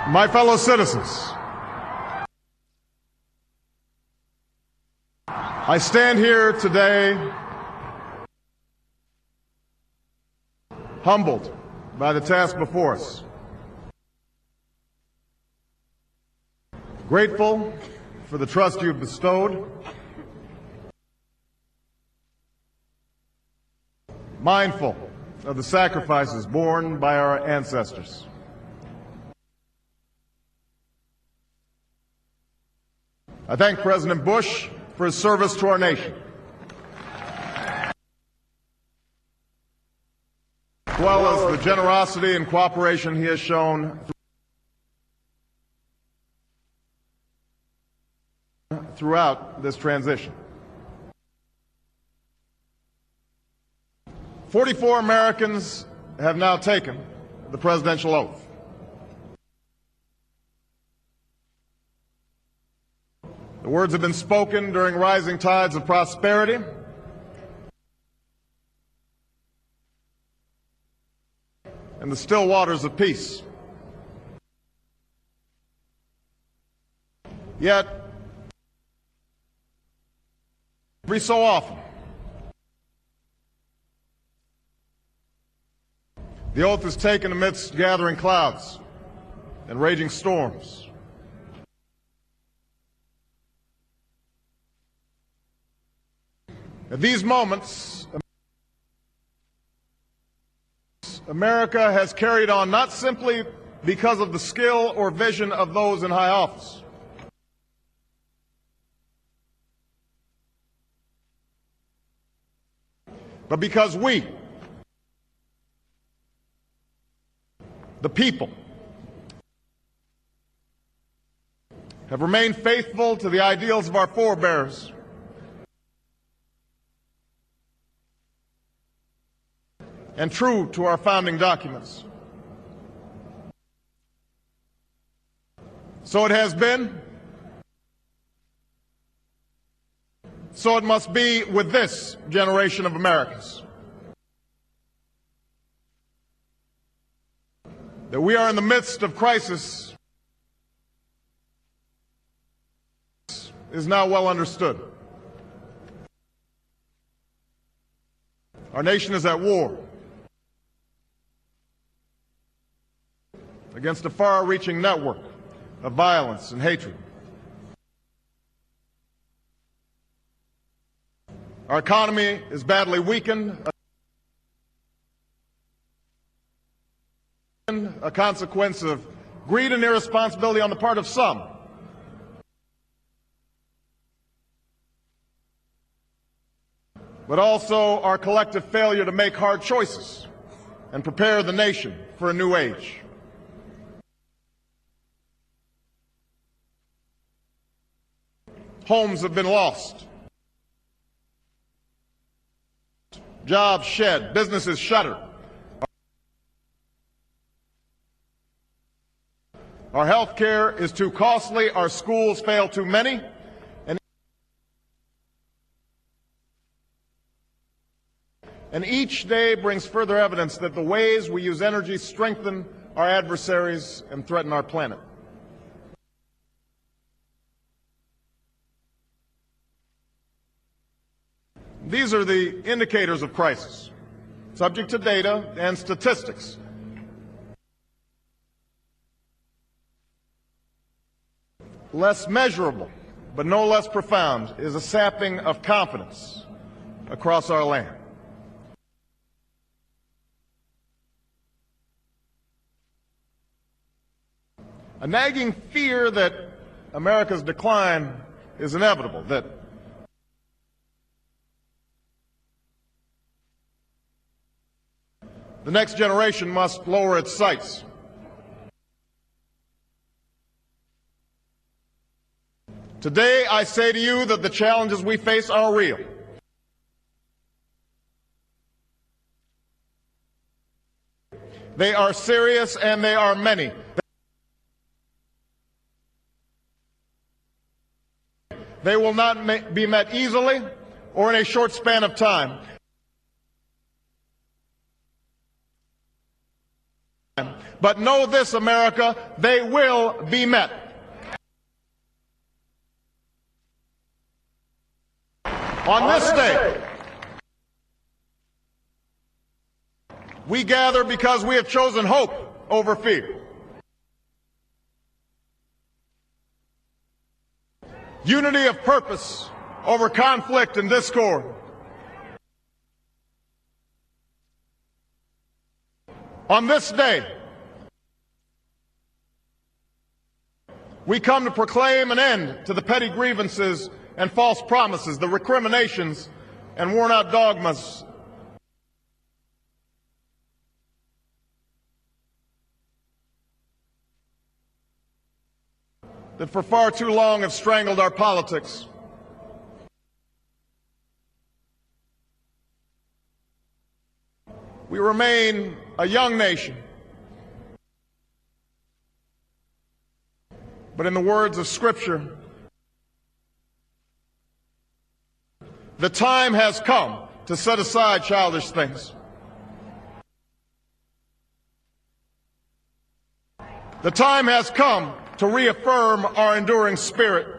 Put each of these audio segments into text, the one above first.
My fellow citizens, I stand here today humbled by the task before us, grateful for the trust you've bestowed, mindful of the sacrifices borne by our ancestors. I thank President Bush for his service to our nation, as well as the generosity and cooperation he has shown throughout this transition. 44 Americans have now taken the presidential oath. The words have been spoken during rising tides of prosperity and the still waters of peace. Yet, every so often, the oath is taken amidst gathering clouds and raging storms. At these moments, America has carried on not simply because of the skill or vision of those in high office, but because we, the people, have remained faithful to the ideals of our forebears and true to our founding documents. So it has been, so it must be with this generation of Americans, that we are in the midst of crisis is now well understood. Our nation is at war against a far-reaching network of violence and hatred. Our economy is badly weakened, a consequence of greed and irresponsibility on the part of some, but also our collective failure to make hard choices and prepare the nation for a new age. Homes have been lost, jobs shed, businesses shuttered. Our health care is too costly, our schools fail too many, and each day brings further evidence that the ways we use energy strengthen our adversaries and threaten our planet. These are the indicators of crisis, subject to data and statistics. Less measurable, but no less profound, is a sapping of confidence across our land. A nagging fear that America's decline is inevitable, that the next generation must lower its sights. Today, I say to you that the challenges we face are real. They are serious and they are many. They will not be met easily or in a short span of time. But know this, America, they will be met. On this day, we gather because we have chosen hope over fear. Unity of purpose over conflict and discord. On this day, we come to proclaim an end to the petty grievances and false promises, the recriminations and worn-out dogmas that for far too long have strangled our politics. We remain a young nation, but in the words of Scripture, the time has come to set aside childish things. The time has come to reaffirm our enduring spirit.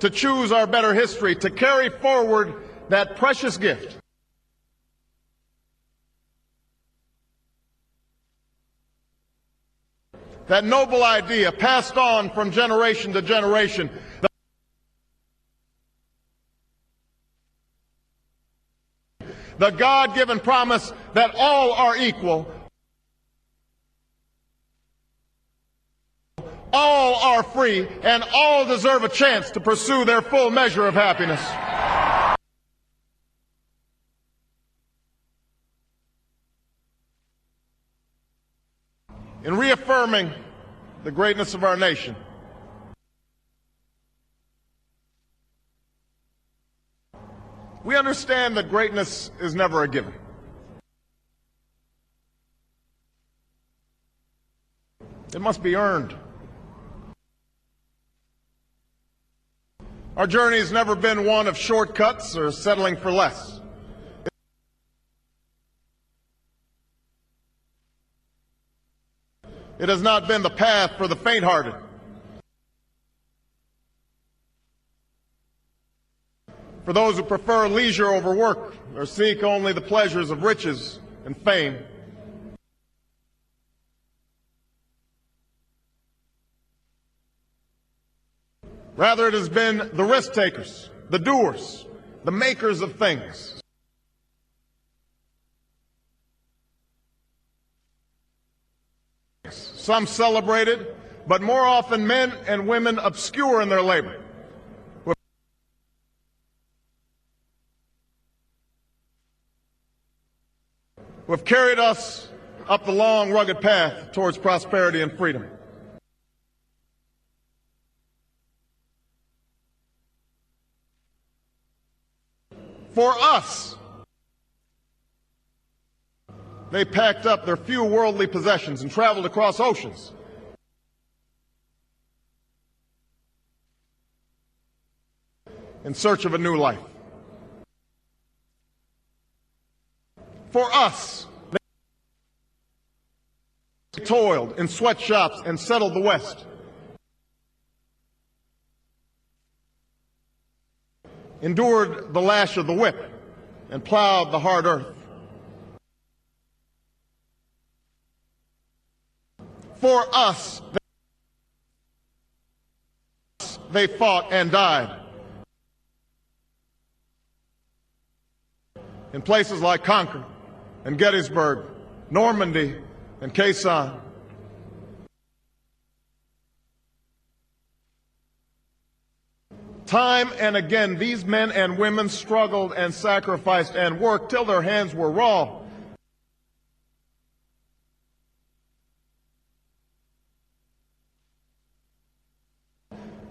To choose our better history, to carry forward that precious gift. That noble idea passed on from generation to generation. The God-given promise that all are equal, all are free, and all deserve a chance to pursue their full measure of happiness. In reaffirming the greatness of our nation, we understand that greatness is never a given. It must be earned. Our journey has never been one of shortcuts or settling for less. It has not been the path for the faint-hearted. For those who prefer leisure over work or seek only the pleasures of riches and fame. Rather, it has been the risk-takers, the doers, the makers of things. Some celebrated, but more often men and women obscure in their labor. Who have carried us up the long, rugged path towards prosperity and freedom. For us, they packed up their few worldly possessions and traveled across oceans. In search of a new life. For us, they toiled in sweatshops and settled the West. Endured the lash of the whip and plowed the hard earth. For us, they fought and died. In places like Concord and Gettysburg, Normandy and Quezon. Time and again, these men and women struggled and sacrificed and worked till their hands were raw.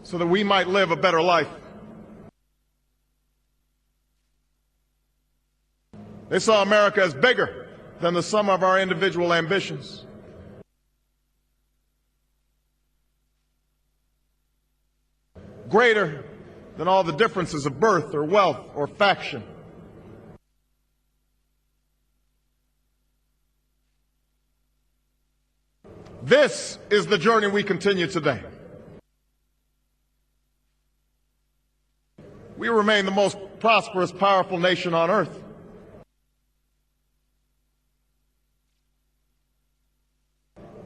So that we might live a better life. They saw America as bigger than the sum of our individual ambitions. Greater than all the differences of birth or wealth or faction. This is the journey we continue today. We remain the most prosperous, powerful nation on earth.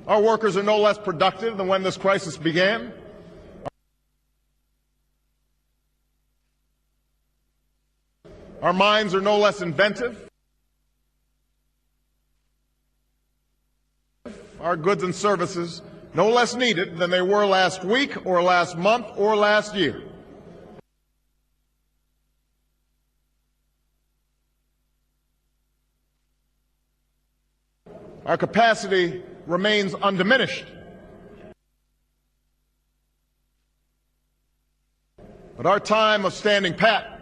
Our workers are no less productive than when this crisis began. Our minds are no less inventive. Our goods and services no less needed than they were last week or last month or last year. Our capacity remains undiminished. But our time of standing pat,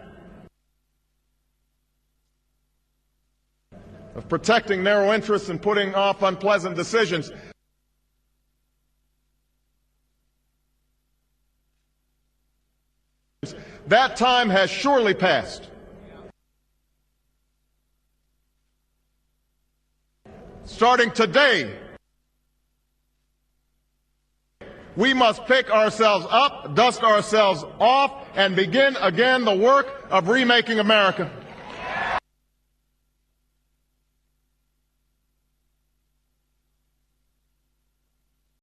of protecting narrow interests and putting off unpleasant decisions, that time has surely passed. Starting today, we must pick ourselves up, dust ourselves off, and begin again the work of remaking America.